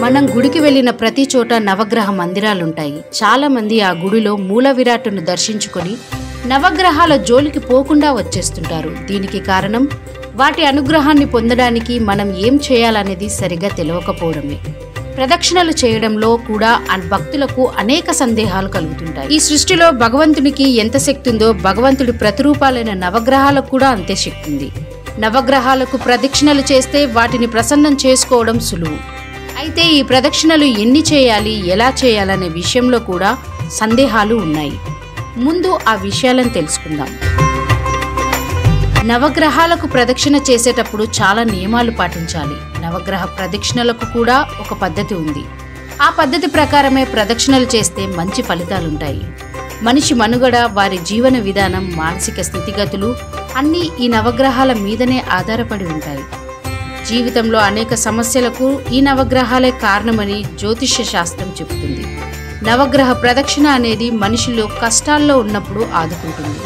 మనం గుడికి వెళ్ళిన ప్రతి చోట నవగ్రహ మందిరాలుంటాయి. చాలా మంది ఆ గుడిలో మూల విరాట్టును దర్శించుకొని నవగ్రహాల జోలికి పోకుండా వచ్చేస్తుంటారు. దీనికి కారణం వాటి అనుగ్రహాన్ని పొందడానికి మనం ఏం చేయాలనేది సరిగా తెలియకపోవడమే. ప్రదక్షిణలు చేయడంలో కూడా భక్తులకు అనేక సందేహాలు కలుగుతుంటాయి. ఈ సృష్టిలో భగవంతునికి ఎంత శక్తి ఉందో భగవంతుడి ప్రతిరూపాలైన నవగ్రహాలకు కూడా అంతే శక్తి ఉంది. నవగ్రహాలకు ప్రదక్షిణలు చేస్తే వాటిని ప్రసన్నం చేసుకోవడం సులువు. అయితే ఈ ప్రదక్షిణలు ఎన్ని చేయాలి, ఎలా చేయాలనే విషయంలో కూడా సందేహాలు ఉన్నాయి. ముందు ఆ విషయాలను తెలుసుకుందాం. నవగ్రహాలకు ప్రదక్షిణ చేసేటప్పుడు చాలా నియమాలు పాటించాలి. నవగ్రహ ప్రదక్షిణలకు కూడా ఒక పద్ధతి ఉంది. ఆ పద్ధతి ప్రకారమే ప్రదక్షిణలు చేస్తే మంచి ఫలితాలుంటాయి. మనిషి మనుగడ, వారి జీవన విధానం, మానసిక స్థితిగతులు అన్నీ ఈ నవగ్రహాల మీదనే ఆధారపడి ఉంటాయి. జీవితంలో అనేక సమస్యలకు ఈ నవగ్రహాలే కారణమని జ్యోతిష్య శాస్త్రం చెబుతుంది. నవగ్రహ ప్రదక్షిణ అనేది మనిషిలో కష్టాల్లో ఉన్నప్పుడు ఆదుకుంటుంది.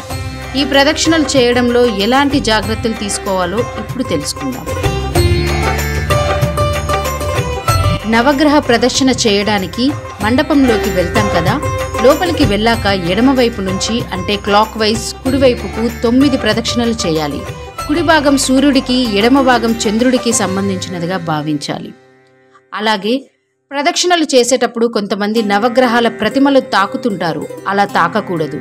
ఈ ప్రదక్షిణలు చేయడంలో ఎలాంటి జాగ్రత్తలు తీసుకోవాలో ఇప్పుడు తెలుసుకుందాం. నవగ్రహ ప్రదక్షిణ చేయడానికి మండపంలోకి వెళ్తాం కదా, లోపలికి వెళ్ళాక ఎడమవైపు నుంచి అంటే క్లాక్ వైజ్ కుడివైపుకు 9 ప్రదక్షిణలు చేయాలి. కుడి భాగం సూర్యుడికి, ఎడమ భాగం చంద్రుడికి సంబంధించినదిగా భావించాలి. అలాగే ప్రదక్షిణలు చేసేటప్పుడు కొంతమంది నవగ్రహాల ప్రతిమలు తాకుతుంటారు. అలా తాకకూడదు.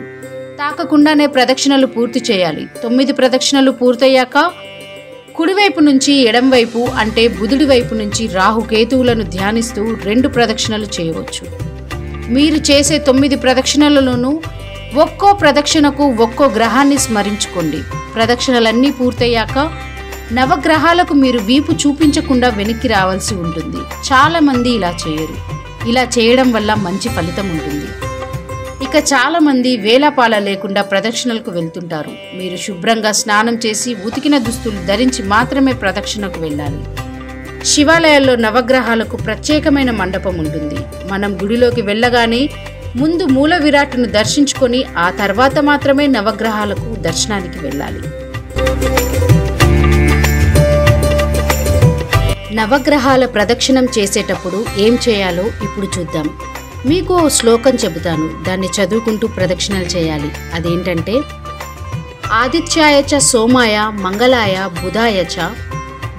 తాకకుండానే ప్రదక్షిణలు పూర్తి చేయాలి. 9 ప్రదక్షిణలు పూర్తయ్యాక కుడివైపు నుంచి ఎడంవైపు అంటే బుధుడి వైపు నుంచి రాహుకేతువులను ధ్యానిస్తూ 2 ప్రదక్షిణలు చేయవచ్చు. మీరు చేసే 9 ప్రదక్షిణలలోనూ ఒక్కో ప్రదక్షిణకు ఒక్కో గ్రహాన్ని స్మరించుకోండి. ప్రదక్షిణలన్నీ పూర్తయ్యాక నవగ్రహాలకు మీరు వీపు చూపించకుండా వెనక్కి రావాల్సి ఉంటుంది. చాలా మంది ఇలా చేయరు. ఇలా చేయడం వల్ల మంచి ఫలితం ఉంటుంది. ఇక చాలా మంది వేలాపాల లేకుండా ప్రదక్షిణలకు వెళ్తుంటారు. మీరు శుభ్రంగా స్నానం చేసి ఉతికిన దుస్తులు ధరించి మాత్రమే ప్రదక్షిణకు వెళ్ళాలి. శివాలయాల్లో నవగ్రహాలకు ప్రత్యేకమైన మండపం ఉంటుంది. మనం గుడిలోకి వెళ్ళగానే ముందు మూల విరాట్టును దర్శించుకొని ఆ తర్వాత మాత్రమే నవగ్రహాలకు దర్శనానికి వెళ్ళాలి. నవగ్రహాల ప్రదక్షిణం చేసేటప్పుడు ఏం చేయాలో ఇప్పుడు చూద్దాం. మీకు ఓ శ్లోకం చెబుతాను, దాన్ని చదువుకుంటూ ప్రదక్షిణలు చేయాలి. అదేంటంటే, ఆదిత్యాయ చ సోమాయ మంగళాయ బుధాయ చ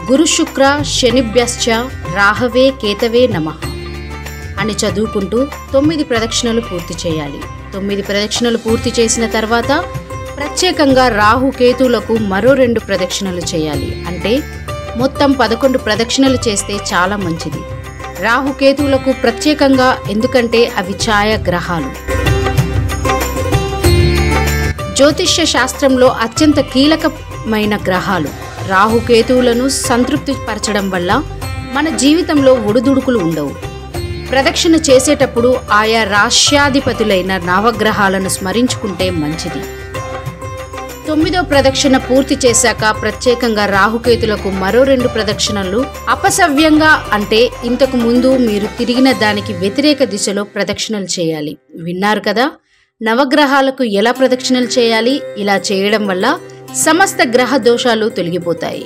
గురు శుక్ర శనిభ్యశ్చ రాహవే కేతవే నమః అని చదువుకుంటూ 9 ప్రదక్షిణలు పూర్తి చేయాలి. 9 ప్రదక్షిణలు పూర్తి చేసిన తర్వాత ప్రత్యేకంగా రాహుకేతువులకు మరో 2 ప్రదక్షిణలు చేయాలి. అంటే మొత్తం 11 ప్రదక్షిణలు చేస్తే చాలా మంచిది. రాహుకేతువులకు ప్రత్యేకంగా, ఎందుకంటే అవి ఛాయ గ్రహాలు. జ్యోతిష్య శాస్త్రంలో అత్యంత కీలకమైన గ్రహాలు. రాహుకేతువులను సంతృప్తి పరచడం వల్ల మన జీవితంలో ఒడిదుడుకులు ఉండవు. ప్రదక్షిణ చేసేటప్పుడు ఆయా రాశ్యాధిపతులైన నవగ్రహాలను స్మరించుకుంటే మంచిది. 9వ ప్రదక్షిణ పూర్తి చేశాక ప్రత్యేకంగా రాహుకేతులకు మరో 2 ప్రదక్షిణలు అపసవ్యంగా అంటే ఇంతకు ముందు మీరు తిరిగిన దానికి వ్యతిరేక దిశలో ప్రదక్షిణలు చేయాలి. విన్నారు కదా, నవగ్రహాలకు ఎలా ప్రదక్షిణలు చేయాలి. ఇలా చేయడం వల్ల సమస్త గ్రహ దోషాలు తొలగిపోతాయి.